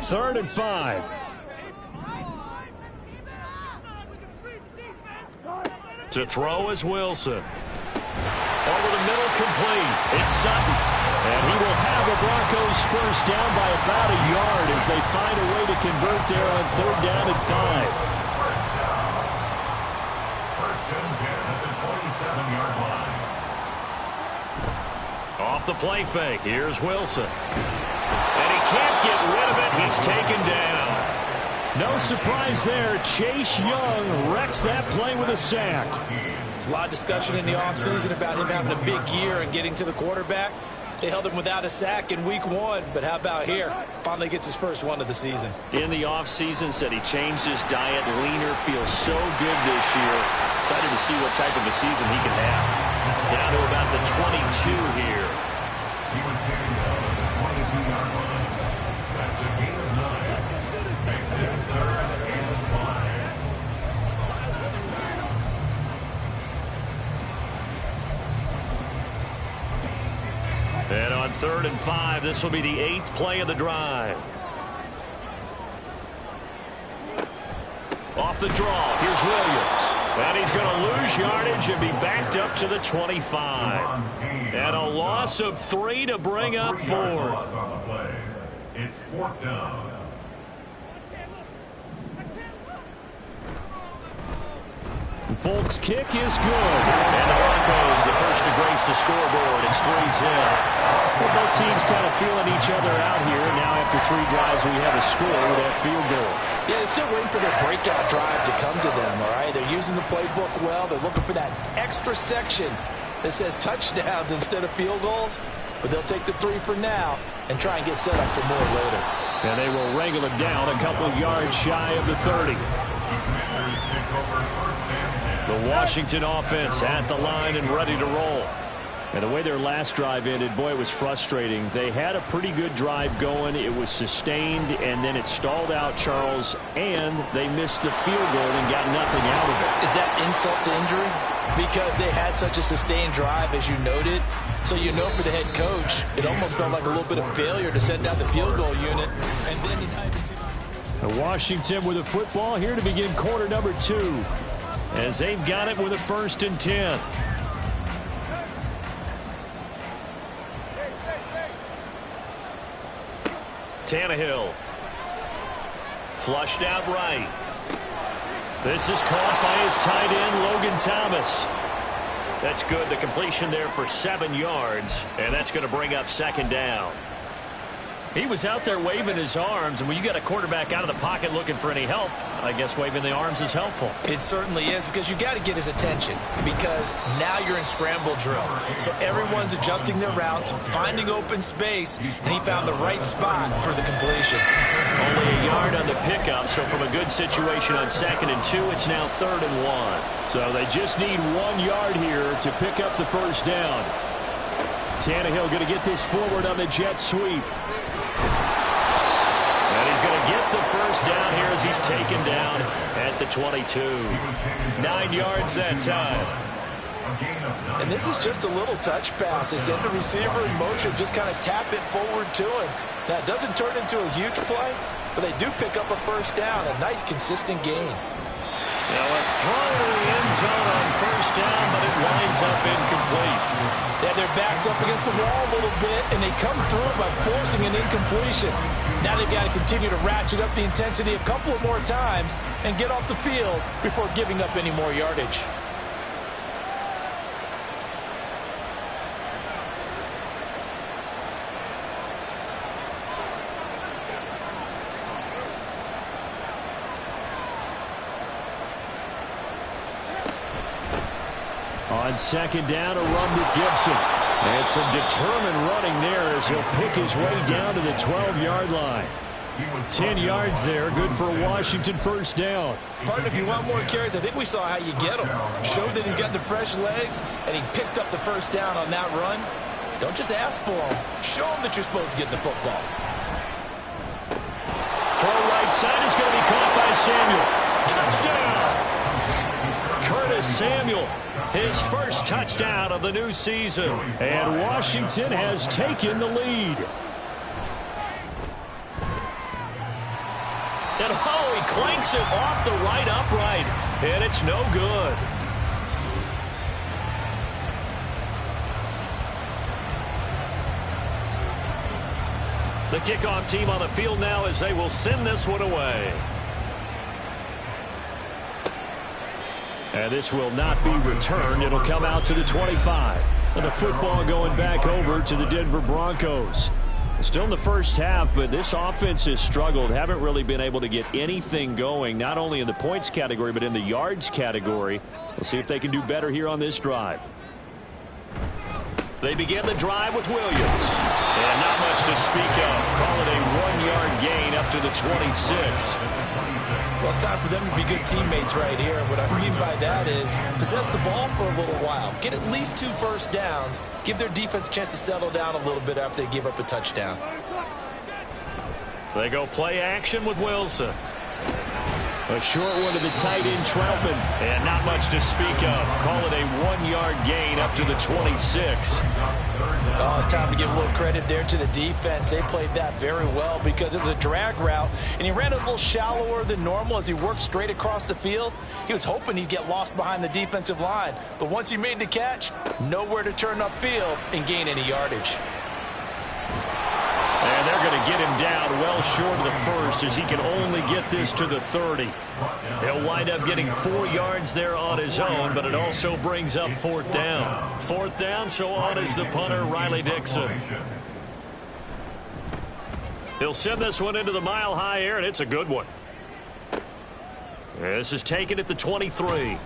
3rd and 5. To throw is Wilson. Over the middle, complete. It's Sutton. And he will have the Broncos first down by about a yard as they find a way to convert there on 3rd down and 5. First and 10 at the 27-yard line. Off the play fake. Here's Wilson. And he can't get rid of it. He's taken down. No surprise there. Chase Young wrecks that play with a sack. There's a lot of discussion in the offseason about him having a big year and getting to the quarterback. They held him without a sack in week 1, but how about here? Finally gets his first one of the season. In the offseason, said he changed his diet, leaner, feels so good this year. Excited to see what type of a season he can have. Down to about the 22 here. He was carried down at the 22-yard line. That's a gain of 9. Makes it 3rd and 5. And on 3rd and 5, this will be the 8th play of the drive. Off the draw, here's Williams. And he's going to lose yardage and be backed up to the 25. And a loss of 3 to bring up 4th. It's 4th down. Folks' kick is good. And the Broncos, the first to grace the scoreboard. It's 3-0. Well, both teams kind of feeling each other out here. Now after 3 drives, we have a score with that field goal. Yeah, they're still waiting for their breakout drive to come to them, all right? They're using the playbook well. They're looking for that extra section that says touchdowns instead of field goals. But they'll take the 3 for now and try and get set up for more later. And they will wrangle it down a couple yards shy of the 30. The Washington offense at the line and ready to roll. And the way their last drive ended, boy, it was frustrating. They had a pretty good drive going. It was sustained, and then it stalled out, Charles, and they missed the field goal and got nothing out of it. Is that insult to injury? Because they had such a sustained drive, as you noted. So you know for the head coach, it almost felt like a little bit of failure to send down the field goal unit. And then Washington with a football here to begin quarter number 2. As they've got it with a 1st and 10. Tannehill. Flushed out right. This is caught by his tight end, Logan Thomas. That's good. The completion there for 7 yards, and that's going to bring up 2nd down. He was out there waving his arms, and when you got a quarterback out of the pocket looking for any help, I guess waving the arms is helpful. It certainly is, because you got to get his attention, because now you're in scramble drill. So everyone's adjusting their routes, finding open space, and he found the right spot for the completion. Only a yard on the pickup, so from a good situation on 2nd and 2, it's now 3rd and 1. So they just need 1 yard here to pick up the first down. Tannehill going to get this forward on the jet sweep. And he's going to get the first down here as he's taken down at the 22. 9 yards that time. And this is just a little touch pass. They send the receiver in motion, just kind of tap it forward to him. Now, it doesn't turn into a huge play, but they do pick up a first down, a nice, consistent gain. Now a throw to the end zone on first down, but it winds up incomplete. Yeah, their backs up against the wall a little bit, and they come through by forcing an incompletion. Now they've got to continue to ratchet up the intensity a couple of more times and get off the field before giving up any more yardage. On 2nd down, a run with Gibson. And some determined running there as he'll pick his way down to the 12-yard line. 10 yards there, good for a Washington first down. Partner, if you want more carries, I think we saw how you get him. Showed that he's got the fresh legs, and he picked up the first down on that run. Don't just ask for him. Show him that you're supposed to get the football. Full right side is going to be caught by Samuel. Touchdown! Curtis Samuel, his first touchdown of the new season. And Washington has taken the lead. clanks it off the right upright, and it's no good. The kickoff team on the field now as they will send this one away. And this will not be returned. It'll come out to the 25. And the football going back over to the Denver Broncos. Still in the first half, but this offense has struggled. Haven't really been able to get anything going, not only in the points category, but in the yards category. We'll see if they can do better here on this drive. They begin the drive with Williams. And not much to speak of. Call it a 1-yard gain up to the 26. Well, it's time for them to be good teammates right here. And what I mean by that is possess the ball for a little while. Get at least 2 first downs. Give their defense a chance to settle down a little bit after they give up a touchdown. They go play action with Wilson. A short one to the tight end, Troutman. And not much to speak of. Call it a 1-yard gain up to the 26. Oh, it's time to give a little credit there to the defense. They played that very well because it was a drag route, and he ran a little shallower than normal as he worked straight across the field. He was hoping he'd get lost behind the defensive line, but once he made the catch, nowhere to turn upfield and gain any yardage. And they're going to get him down well short of the first as he can only get this to the 30. He'll wind up getting 4 yards there on his own, but it also brings up 4th down. 4th down, so on is the punter, Riley Dixon. He'll send this one into the mile-high air, and it's a good one. This is taken at the 23.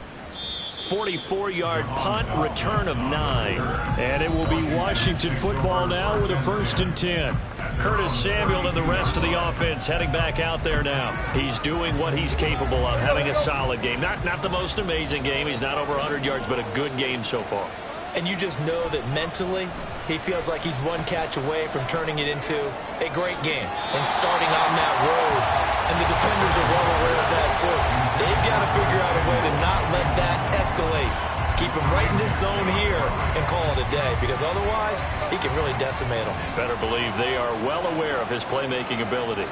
44-yard punt, return of 9. And it will be Washington football now with a 1st and 10. Curtis Samuel and the rest of the offense heading back out there now. He's doing what he's capable of, having a solid game. Not the most amazing game. He's not over 100 yards, but a good game so far. And you just know that mentally he feels like he's 1 catch away from turning it into a great game and starting on that road. And the defenders are well aware of that too. They've got to figure out a way to not let that escalate. Keep him right in this zone here and call it a day, because otherwise he can really decimate them. Better believe they are well aware of his playmaking ability.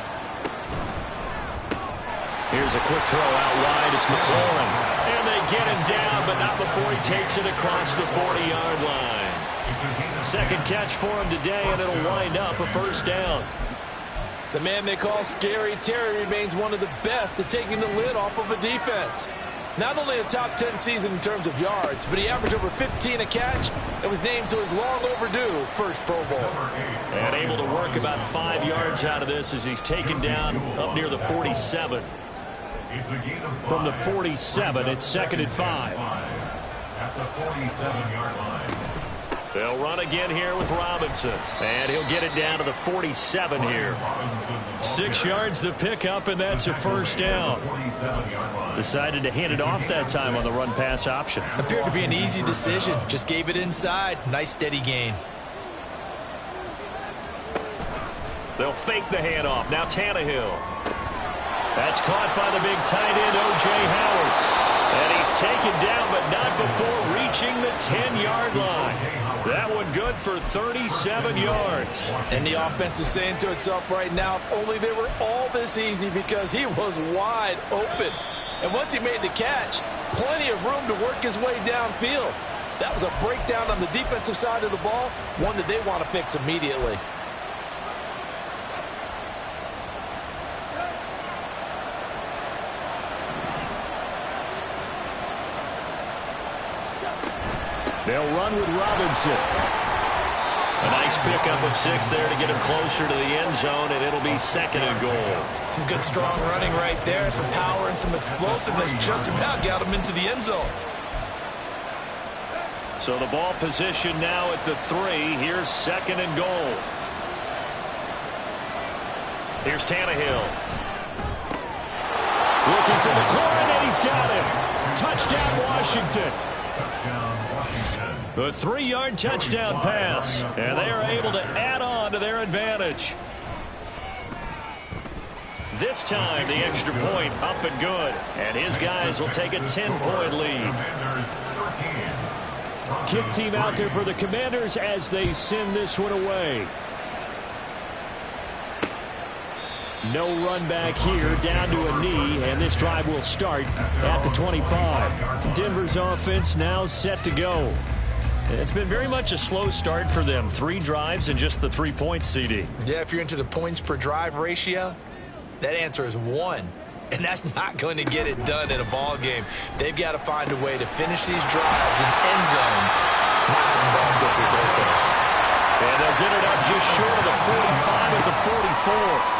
Here's a quick throw out wide. It's McLaurin. And they get him down, but not before he takes it across the 40-yard line. 2nd catch for him today, and it'll wind up a 1st down. The man they call Scary Terry remains one of the best at taking the lid off of a defense. Not only a top 10 season in terms of yards, but he averaged over 15 a catch and was named to his long overdue first Pro Bowl. And able to work about 5 yards out of this as he's taken down up near the 47. From the 47, it's 2nd and 5. At the 47-yard line. They'll run again here with Robinson. And he'll get it down to the 47 here. 6 yards the pickup, and that's a 1st down. Decided to hand it off that time on the run-pass option. Appeared to be an easy decision. Just gave it inside. Nice steady gain. They'll fake the handoff. Now Tannehill. That's caught by the big tight end, O.J. Howard. And he's taken down, but not before reaching the 10-yard line. That one good for 37 yards. And the offense is saying to itself right now, if only they were all this easy, because he was wide open. And once he made the catch, plenty of room to work his way downfield. That was a breakdown on the defensive side of the ball, one that they want to fix immediately. They'll run with Robinson. A nice pickup of 6 there to get him closer to the end zone, and it'll be 2nd and goal. Some good strong running right there, some power and some explosiveness just about got him into the end zone. So the ball position now at the 3. Here's 2nd and goal. Here's Tannehill. Looking for McLaurin, and he's got him. Touchdown, Washington. A 3-yard touchdown pass, and they are able to add on to their advantage. This time, the extra point up and good, and his guys will take a 10-point lead. Kick team out there for the Commanders as they send this one away. No run back here, down to a knee, and this drive will start at the 25. Denver's offense now set to go. It's been very much a slow start for them. 3 drives and just the 3 points, CD. Yeah, if you're into the points per drive ratio, that answer is 1. And that's not going to get it done in a ball game. They've got to find a way to finish these drives in end zones, not having balls go through goalposts. And they'll get it up just short of the 45 at the 44.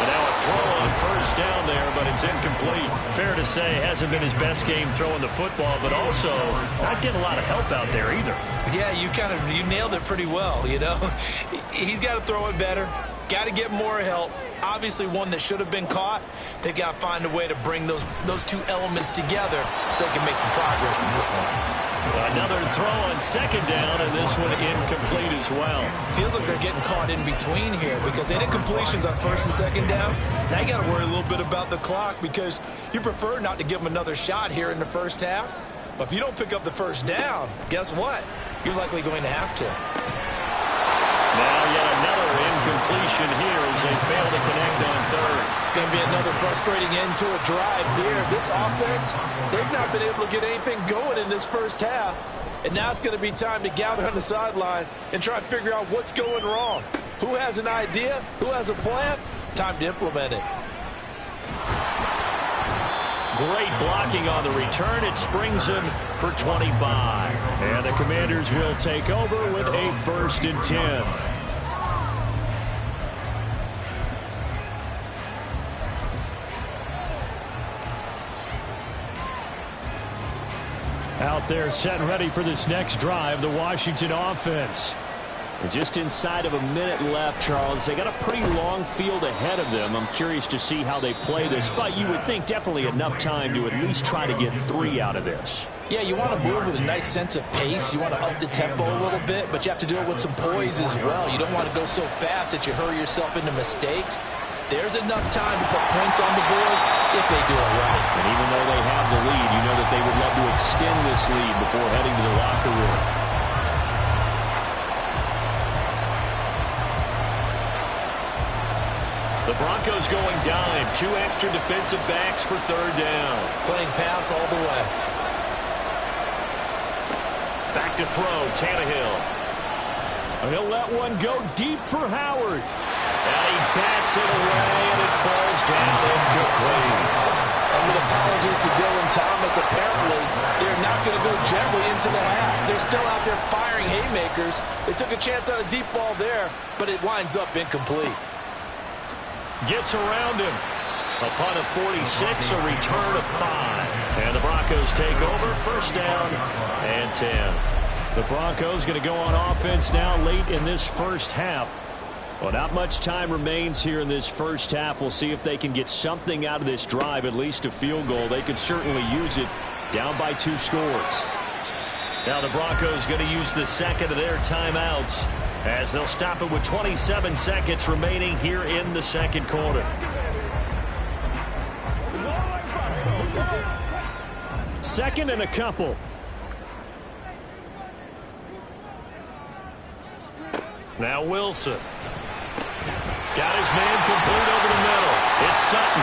And now a throw on first down there, but it's incomplete. Fair to say, hasn't been his best game throwing the football, but also not getting a lot of help out there either. Yeah, you nailed it pretty well, you know. He's got to throw it better. Got to get more help. Obviously one that should have been caught. They've got to find a way to bring those 2 elements together so they can make some progress in this one. Another throw on second down, and this one incomplete as well. Feels like they're getting caught in between here because they did incompletions on first and second down. Now you got to worry a little bit about the clock because you prefer not to give them another shot here in the first half. But if you don't pick up the first down, guess what? You're likely going to have to. Now yet another incompletion here as they fail to connect on third. It's going to be another frustrating end to a drive here. This offense, they've not been able to get anything going in this first half. And now it's going to be time to gather on the sidelines and try and figure out what's going wrong. Who has an idea? Who has a plan? Time to implement it. Great blocking on the return. It springs him for 25. And the Commanders will take over with a 1st and 10. Out there set and ready for this next drive, the Washington offense. And just inside of a minute left, Charles. They got a pretty long field ahead of them. I'm curious to see how they play this, but you would think definitely enough time to at least try to get 3 out of this. Yeah, you want to move with a nice sense of pace. You want to up the tempo a little bit, but you have to do it with some poise as well. You don't want to go so fast that you hurry yourself into mistakes. There's enough time to put points on the board if they do it right. And even though they have the lead, you know that they would love to extend this lead before heading to the locker room. The Broncos going dime. 2 extra defensive backs for third down. Playing pass all the way. Back to throw, Tannehill. He'll let one go deep for Howard. And he bats it away, and it falls down incomplete. And with apologies to Dylan Thomas, apparently they're not going to go gently into the half. They're still out there firing haymakers. They took a chance on a deep ball there, but it winds up incomplete. Gets around him. Upon a 46, a return of 5. And the Broncos take over, 1st down and 10. The Broncos going to go on offense now late in this first half. Well, not much time remains here in this first half. We'll see if they can get something out of this drive, at least a field goal. They could certainly use it, down by 2 scores. Now the Broncos going to use the second of their timeouts as they'll stop it with 27 seconds remaining here in the second quarter. Second and a couple. Now Wilson. Got his man complete over the middle. It's Sutton.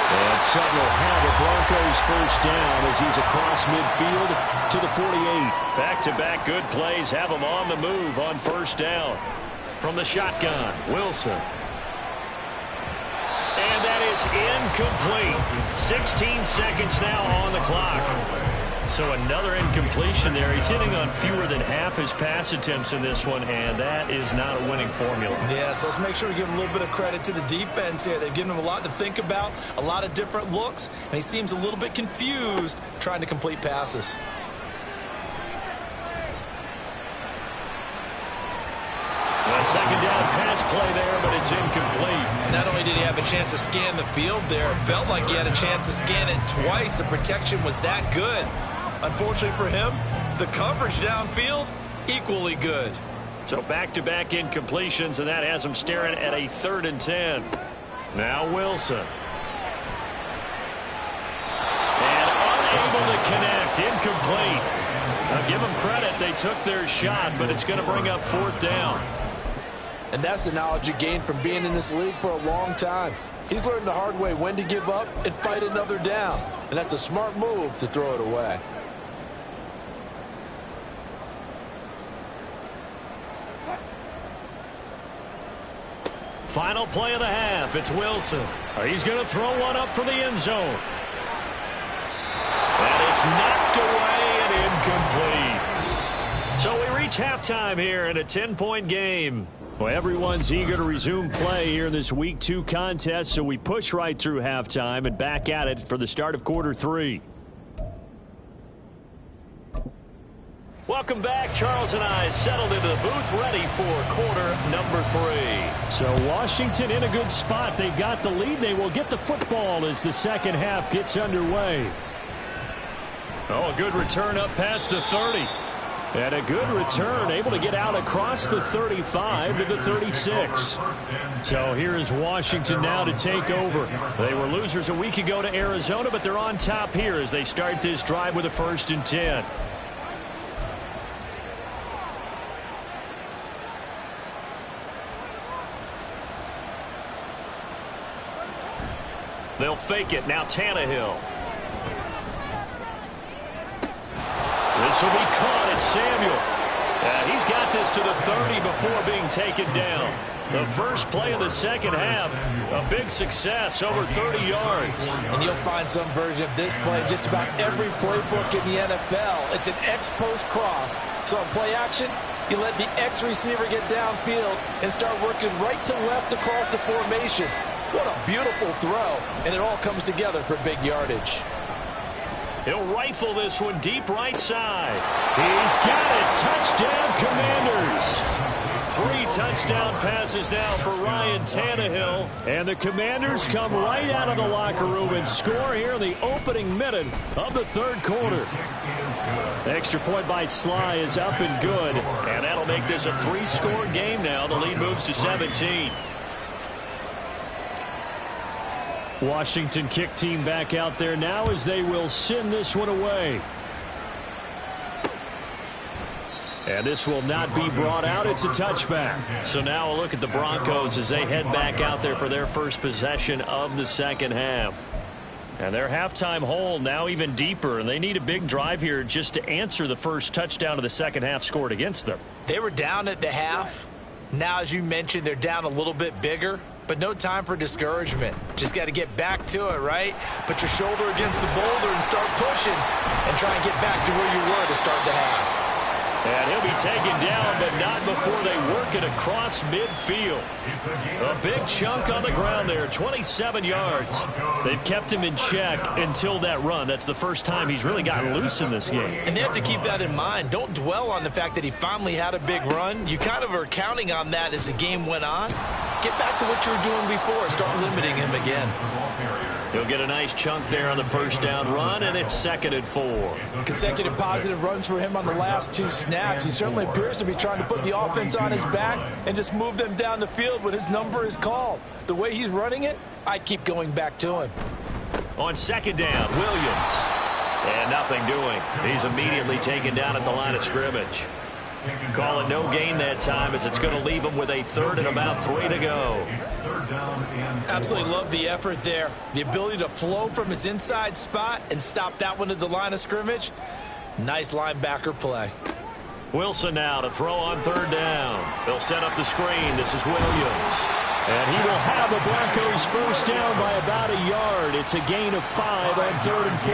And Sutton will have a Broncos 1st down as he's across midfield to the 48. Back-to-back good plays have him on the move on 1st down. From the shotgun, Wilson. And that is incomplete. 16 seconds now on the clock. So another incompletion there. He's hitting on fewer than half his pass attempts in this one, and that is not a winning formula. Yeah, so let's make sure we give a little bit of credit to the defense here. They've given him a lot to think about, a lot of different looks, and he seems a little bit confused trying to complete passes. A second down pass play there, but it's incomplete. Not only did he have a chance to scan the field there, it felt like he had a chance to scan it twice. The protection was that good. Unfortunately for him, the coverage downfield, equally good. So back-to-back incompletions, and that has him staring at a 3rd and 10. Now Wilson. And unable to connect, incomplete. Now give them credit, they took their shot, but it's going to bring up 4th down. And that's the knowledge you gain from being in this league for a long time. He's learned the hard way when to give up and fight another down. And that's a smart move to throw it away. Final play of the half. It's Wilson. He's going to throw one up for the end zone. And it's knocked away and incomplete. So we reach halftime here in a 10-point game. Well, everyone's eager to resume play here in this Week 2 contest, so we push right through halftime and back at it for the start of quarter 3. Welcome back. Charles and I settled into the booth ready for quarter number 3. So Washington in a good spot. They've got the lead. They will get the football as the second half gets underway. Oh, a good return up past the 30. And a good return, able to get out across the 35 to the 36. So here is Washington now to take over. They were losers a week ago to Arizona, but they're on top here as they start this drive with a 1st and 10. They'll fake it. Now Tannehill. This will be caught. It's Samuel. He's got this to the 30 before being taken down. The first play of the second half, a big success, over 30 yards. And you'll find some version of this play in just about every playbook in the NFL. It's an X-post cross. So in play action, you let the X receiver get downfield and start working right to left across the formation. What a beautiful throw, and it all comes together for big yardage. He'll rifle this one deep right side. He's got it. Touchdown, Commanders. 3 touchdown passes now for Ryan Tannehill. And the Commanders come right out of the locker room and score here in the opening minute of the 3rd quarter. The extra point by Sly is up and good. And that'll make this a 3-score game now. The lead moves to 17. Washington kick team back out there now as they will send this one away. And this will not be brought out. It's a touchback. So now a look at the Broncos as they head back out there for their first possession of the second half. And their halftime hole now even deeper, and they need a big drive here just to answer the first touchdown of the second half scored against them. They were down at the half. Now, as you mentioned, they're down a little bit bigger. But no time for discouragement. Just got to get back to it, right? Put your shoulder against the boulder and start pushing. And try and get back to where you were to start the half. And he'll be taken down, but not before they work it across midfield. A big chunk on the ground there, 27 yards. They've kept him in check until that run. That's the first time he's really gotten loose in this game. And they have to keep that in mind. Don't dwell on the fact that he finally had a big run. You kind of are counting on that as the game went on. Get back to what you were doing before. Start limiting him again. He'll get a nice chunk there on the first down run, and it's 2nd and 4. Consecutive positive runs for him on the last 2 snaps. He certainly appears to be trying to put the offense on his back and just move them down the field when his number is called. The way he's running it, I'd keep going back to him. On 2nd down, Williams. And nothing doing. He's immediately taken down at the line of scrimmage. Call it no gain that time as it's going to leave him with a 3rd and about 3 to go. Absolutely love the effort there. The ability to flow from his inside spot and stop that one at the line of scrimmage. Nice linebacker play. Wilson now to throw on 3rd down. They'll set up the screen. This is Williams. And he will have the Broncos first down by about a yard. It's a gain of 5 on 3rd and 4.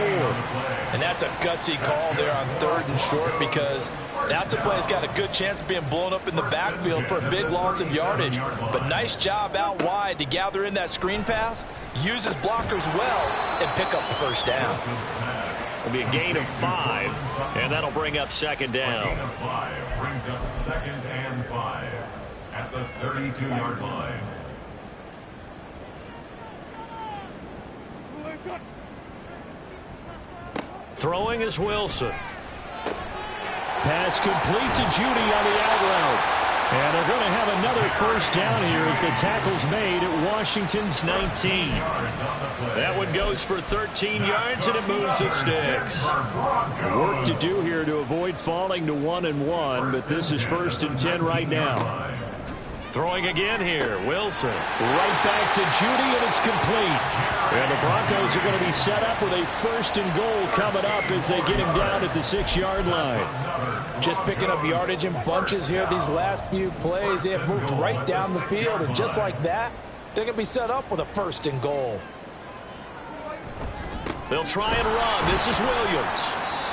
And that's a gutsy call there on 3rd and short because that's a play that's got a good chance of being blown up in the backfield for a big loss of yardage. But nice job out wide to gather in that screen pass, use his blockers well, and pick up the first down. It'll be a gain of 5, and that'll bring up 2nd down. Gain of 5 brings up 2nd and 5 at the 32-yard line. Throwing is Wilson. Pass complete to Judy on the out route. And they're going to have another first down here as the tackle's made at Washington's 19. That one goes for 13 yards, and it moves the sticks. Work to do here to avoid falling to 1-1, but this is 1st and 10 right now. Throwing again here, Wilson. Right back to Judy, and it's complete. And the Broncos are going to be set up with a 1st and goal coming up as they get him down at the 6-yard line. Just picking up yardage in bunches here these last few plays. They have moved right down the field, and just like that, they're going to be set up with a 1st and goal. They'll try and run. This is Williams.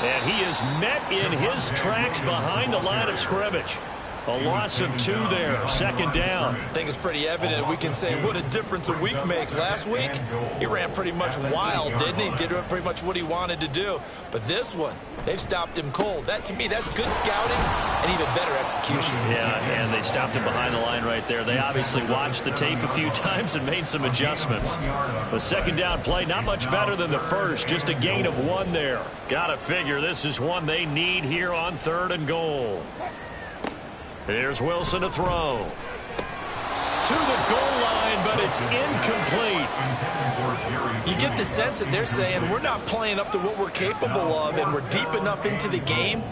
And he is met in his tracks behind the line of scrimmage. A loss of 2 there, 2nd down. I think it's pretty evident. We can say what a difference a week makes. Last week, he ran pretty much wild, didn't he? Did pretty much what he wanted to do. But this one, they've stopped him cold. That, to me, that's good scouting and even better execution. Yeah, and they stopped him behind the line right there. They obviously watched the tape a few times and made some adjustments. The 2nd down play, not much better than the first, just a gain of 1 there. Gotta figure this is one they need here on 3rd and goal. Here's Wilson to throw. To the goal line, but it's incomplete. You get the sense that they're saying we're not playing up to what we're capable of, and we're deep enough into the game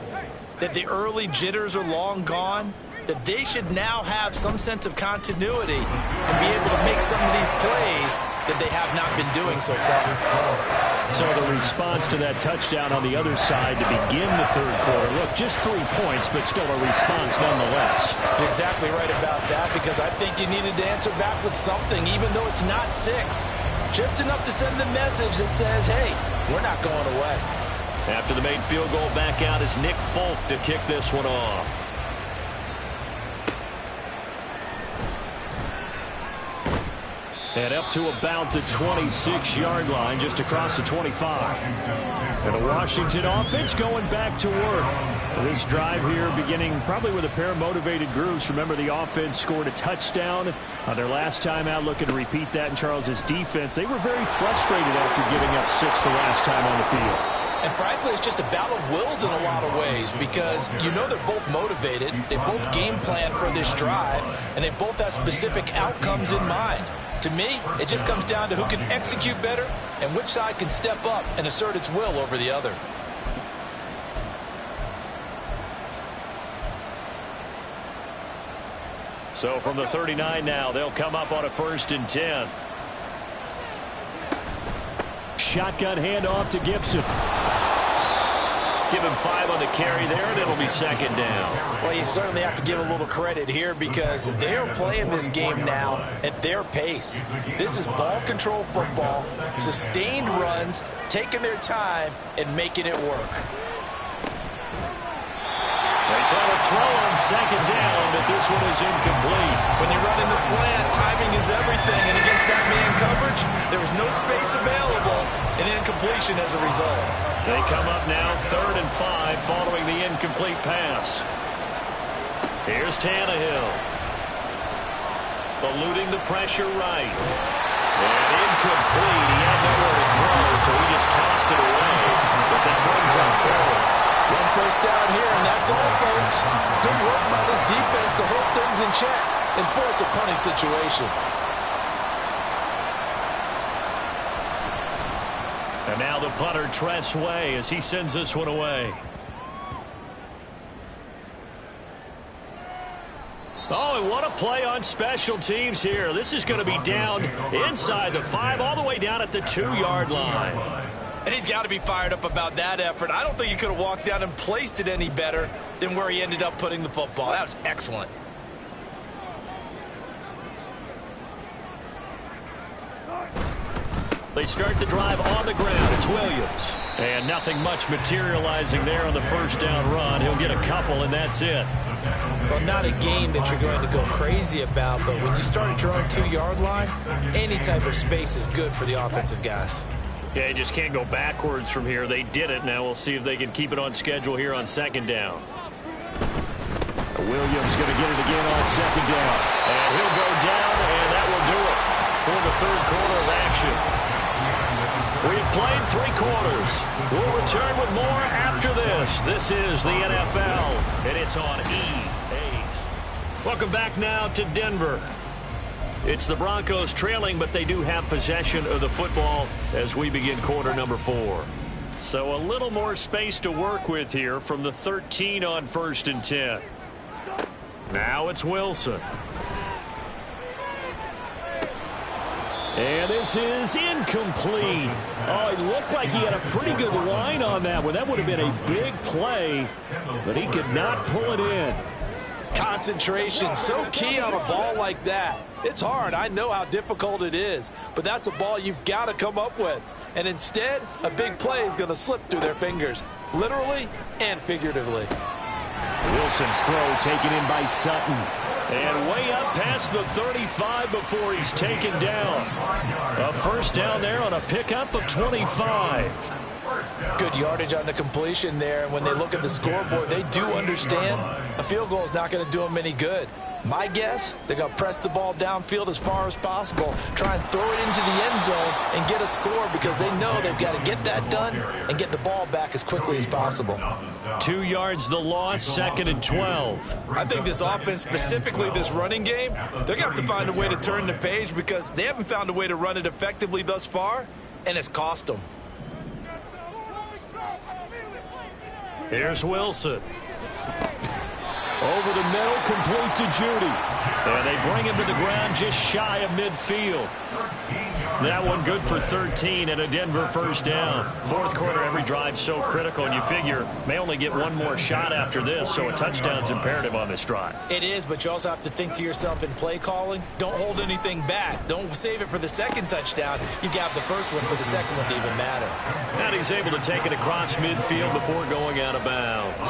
that the early jitters are long gone, that they should now have some sense of continuity and be able to make some of these plays that they have not been doing so far. So the response to that touchdown on the other side to begin the 3rd quarter. Look, just 3 points, but still a response nonetheless. You're exactly right about that, because I think you needed to answer back with something, even though it's not 6. Just enough to send the message that says, hey, we're not going away. After the made field goal, back out is Nick Folk to kick this one off. And up to about the 26-yard line, just across the 25. And the Washington offense going back to work. This drive here beginning probably with a pair of motivated groups. Remember, the offense scored a touchdown on their last time out. Looking to repeat that in Charles's defense. They were very frustrated after giving up 6 the last time on the field. And frankly, it's just a battle of wills in a lot of ways, because you know they're both motivated. They both game plan for this drive, and they both have specific outcomes in mind. To me, it just comes down to who can execute better and which side can step up and assert its will over the other. So from the 39 now, they'll come up on a 1st and 10. Shotgun handoff to Gibson. Give him 5 on the carry there, and it'll be 2nd down. Well, you certainly have to give a little credit here, because they are playing this game now at their pace. This is ball control football, sustained runs, taking their time, and making it work. They try to throw on 2nd down, but this one is incomplete. When you're running the slant, timing is everything, and against that man coverage, there was no space available, and incompletion as a result. They come up now 3rd and 5 following the incomplete pass. Here's Tannehill. Eluding the pressure right. And incomplete. He had nowhere to throw, so he just tossed it away. But that brings on 4th. 1 first down here, and that's all, folks. Good work by this defense to hold things in check and force a punting situation. And now the punter, Tress Way, as he sends this one away. Oh, and what a play on special teams here. This is going to be down inside the 5, all the way down at the 2-yard line. And he's got to be fired up about that effort. I don't think he could have walked down and placed it any better than where he ended up putting the football. That was excellent. They start the drive on the ground. It's Williams. And nothing much materializing there on the 1st down run. He'll get a couple, and that's it. Well, not a game that you're going to go crazy about, but when you start at your own 2-yard line, any type of space is good for the offensive guys. Yeah, you just can't go backwards from here. They did it. Now we'll see if they can keep it on schedule here on 2nd down. Williams going to get it again on 2nd down. And he'll go down, and that will do it for the 3rd quarter of action. We've played 3 quarters. We'll return with more after this. This is the NFL, and it's on EA. Welcome back now to Denver. It's the Broncos trailing, but they do have possession of the football as we begin quarter number 4. So a little more space to work with here from the 13 on 1st and 10. Now it's Wilson. And this is incomplete. Oh, it looked like he had a pretty good line on that one. That would have been a big play, but he could not pull it in. Concentration, so key on a ball like that. It's hard. I know how difficult it is, but that's a ball you've got to come up with. And instead, a big play is going to slip through their fingers, literally and figuratively. Wilson's throw taken in by Sutton. And way up past the 35 before he's taken down. A first down there on a pickup of 25. Good yardage on the completion there. And when they look at the scoreboard, they do understand a field goal is not going to do them any good. My guess, they're going to press the ball downfield as far as possible, try and throw it into the end zone and get a score because they know they've got to get that done and get the ball back as quickly as possible. 2 yards the loss, 2nd and 12. I think this offense, specifically this running game, they're going to have to find a way to turn the page because they haven't found a way to run it effectively thus far, and it's cost them. Here's Wilson. Over the middle, complete to Judy. And they bring him to the ground just shy of midfield. That one good for 13 and a Denver first down. Fourth quarter, every drive's so critical, and you figure may only get one more shot after this, so a touchdown's imperative on this drive. It is, but you also have to think to yourself in play calling, don't hold anything back. Don't save it for the second touchdown. You got the first one for the second one to even matter. And he's able to take it across midfield before going out of bounds.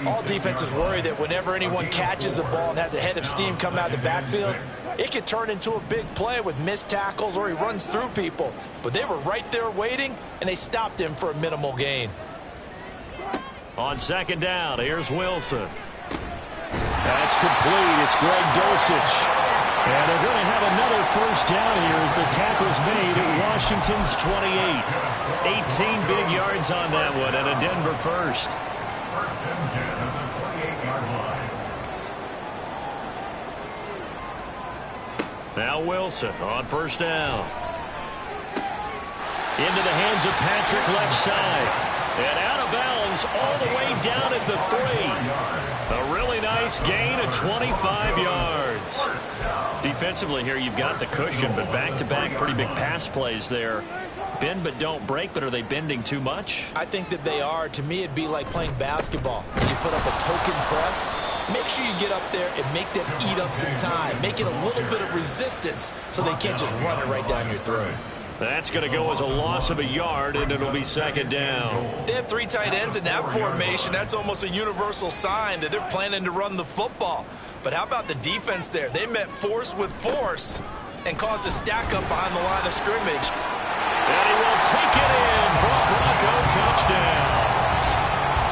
All defenses worry that whenever anyone catches the ball and has a head of steam come out of the backfield, it could turn into a big play with missed tackles or he runs through people. But they were right there waiting, and they stopped him for a minimal gain. On second down, here's Wilson. That's complete. It's Greg Dulcich. And they're going to have another first down here as the tackle's made at Washington's 28. 18 big yards on that one and a Denver first. First and 10 at the 28-yard line. Now Wilson on first down. Into the hands of Patrick left side. And out of bounds all the way down at the 3. A really nice gain of 25 yards. Defensively here, you've got the cushion, but back-to-back pretty big pass plays there. Bend but don't break, but are they bending too much? I think that they are. To me, it'd be like playing basketball. You put up a token press. Make sure you get up there and make them eat up some time. Make it a little bit of resistance so they can't just run it right down your throat. That's going to go as a loss of a yard, and it'll be second down. They have 3 tight ends in that formation. That's almost a universal sign that they're planning to run the football. But how about the defense there? They met force with force and caused a stack up behind the line of scrimmage. And he will take it in for a Bronco touchdown.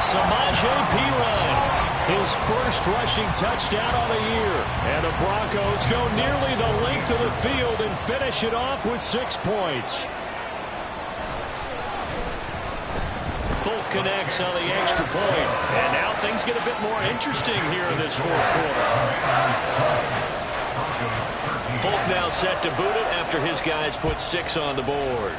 Samaje Perine, his first rushing touchdown of the year. And the Broncos go nearly the length of the field and finish it off with 6 points. Folk connects on the extra point. And now things get a bit more interesting here in this fourth quarter. Folk now set to boot it after his guys put 6 on the board.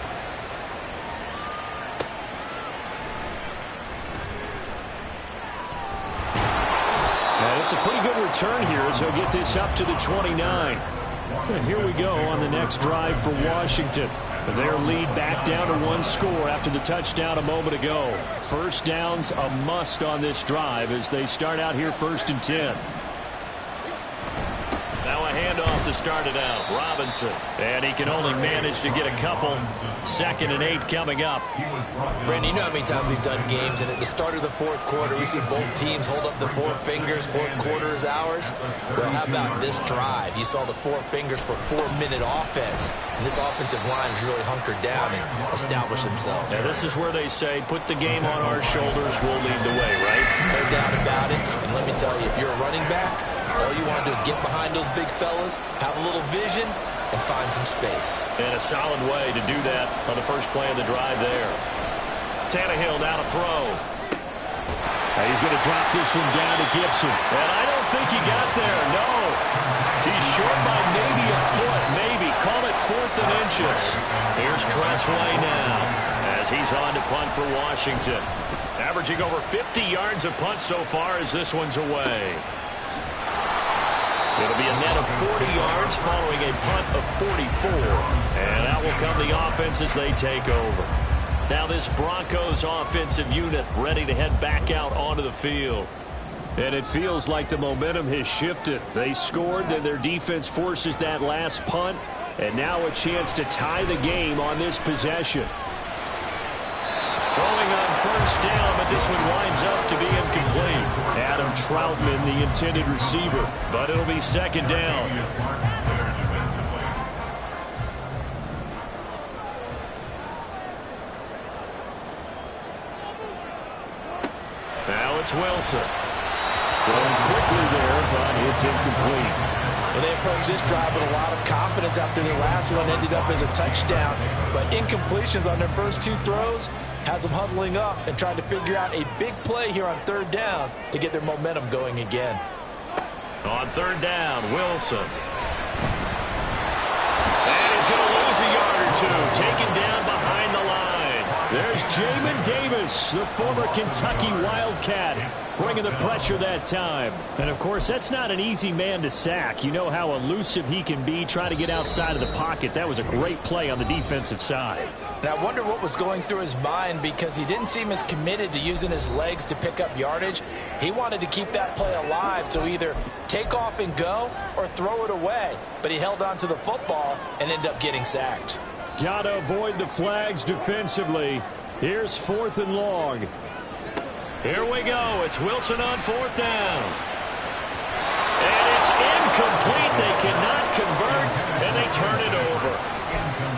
And it's a pretty good return here as he'll get this up to the 29. And here we go on the next drive for Washington. Their lead back down to 1 score after the touchdown a moment ago. First down's a must on this drive as they start out here 1st and 10. Now a handoff to start it out. Robinson. And he can only manage to get a couple. 2nd and 8 coming up. Brandon, you know how many times we've done games, and at the start of the fourth quarter, we see both teams hold up the 4 fingers, fourth quarter is ours. Well, how about this drive? You saw the 4 fingers for 4-minute offense, and this offensive line has really hunkered down and established themselves. Now, this is where they say, put the game on our shoulders, we'll lead the way, right? No doubt about it, and let me tell you, if you're a running back, all you want to do is get behind those big fellas, have a little vision, and find some space. And a solid way to do that on the first play of the drive there. Tannehill now to throw. And he's going to drop this one down to Gibson. And I don't think he got there, no. He's short by maybe a foot, maybe. Call it 4th and inches. Here's Tressway now as he's on to punt for Washington. Averaging over 50 yards a punt so far as this one's away. It'll be a net of 40 yards yards following a punt of 44. And out will come the offense as they take over. Now this Broncos offensive unit ready to head back out onto the field. And it feels like the momentum has shifted. They scored, then their defense forces that last punt. And now a chance to tie the game on this possession. Throwing on first down, but this one winds up to be incomplete. Adam Troutman, the intended receiver. But it'll be second down. Now it's Wilson. Throwing quickly there, but it's incomplete. Well, they approached this drive with a lot of confidence after their last one ended up as a touchdown. But incompletions on their first two throws has them huddling up and trying to figure out a big play here on third down to get their momentum going again. On third down, Wilson. And he's going to lose a yard or two. Taken down behind the line. There's Jamin Davis, the former Kentucky Wildcat, bringing the pressure that time. And, of course, that's not an easy man to sack. You know how elusive he can be trying to get outside of the pocket. That was a great play on the defensive side. And I wonder what was going through his mind, because he didn't seem as committed to using his legs to pick up yardage. He wanted to keep that play alive, so either take off and go or throw it away. But he held on to the football and ended up getting sacked. Got to avoid the flags defensively. Here's 4th and long. Here we go. It's Wilson on fourth down. And it's incomplete. They cannot convert, and they turn it over.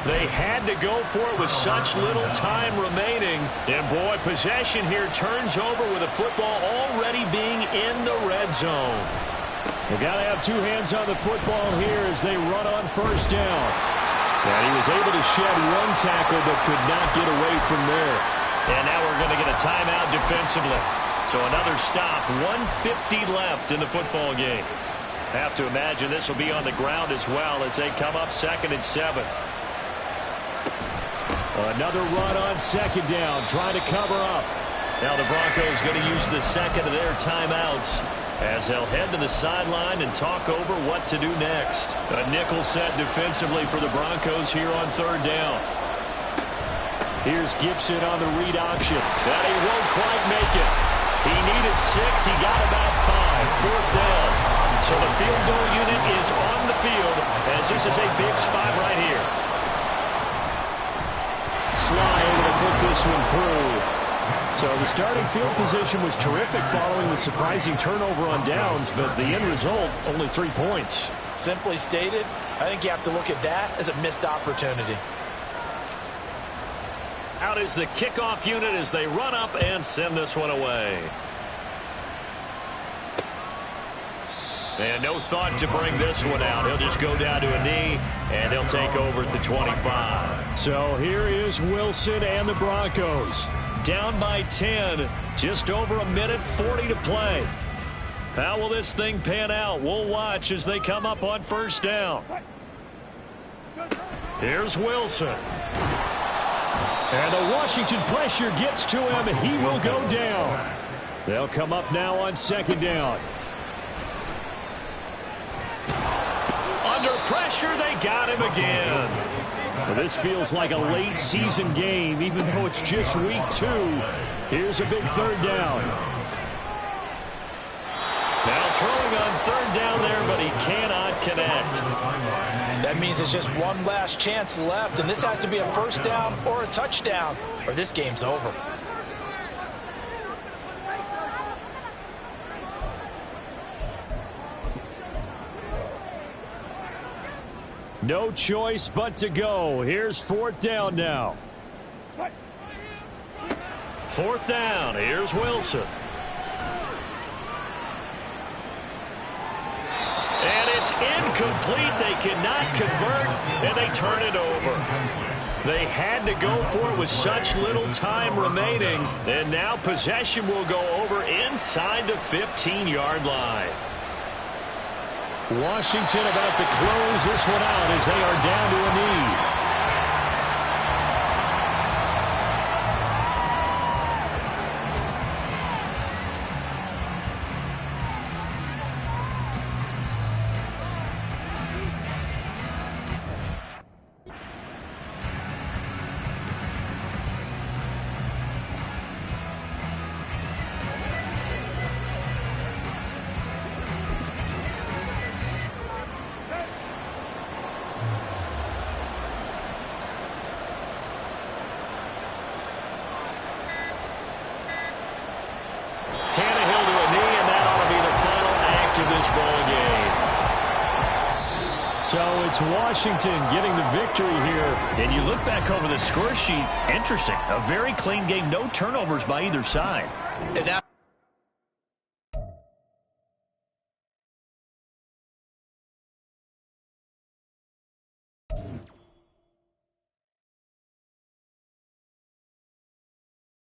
They had to go for it with such little time remaining. And, boy, possession here turns over with the football already being in the red zone. We've got to have two hands on the football here as they run on first down. And he was able to shed one tackle but could not get away from there. And now we're going to get a timeout defensively. So another stop, 1:50 left in the football game. Have to imagine this will be on the ground as well as they come up 2nd and 7. Another run on second down, trying to cover up. Now the Broncos going to use the second of their timeouts as they'll head to the sideline and talk over what to do next. A nickel set defensively for the Broncos here on third down. Here's Gibson on the read option. That he won't quite make it. He needed 6. He got about 5. Fourth down. So the field goal unit is on the field as this is a big spot right here. Sly able to put this one through. So the starting field position was terrific following the surprising turnover on downs, but the end result, only 3 points. Simply stated, I think you have to look at that as a missed opportunity. Out is the kickoff unit as they run up and send this one away. And no thought to bring this one out. He'll just go down to a knee, and he'll take over at the 25. So here is Wilson and the Broncos. Down by 10, just over a minute 40 to play. How will this thing pan out? We'll watch as they come up on first down. Here's Wilson. And the Washington pressure gets to him, and he will go down. They'll come up now on second down. Under pressure, they got him again. Well, this feels like a late season game, even though it's just week 2. Here's a big third down. Now throwing on third down there, but he cannot connect. That means it's just one last chance left, and this has to be a first down or a touchdown, or this game's over. No choice but to go. Here's fourth down now. Fourth down. Here's Wilson. And it's incomplete. They cannot convert, and they turn it over. They had to go for it with such little time remaining, and now possession will go over inside the 15-yard line. Washington about to close this one out as they are down to a knee. So it's Washington getting the victory here. And you look back over the score sheet, interesting. A very clean game, no turnovers by either side. And now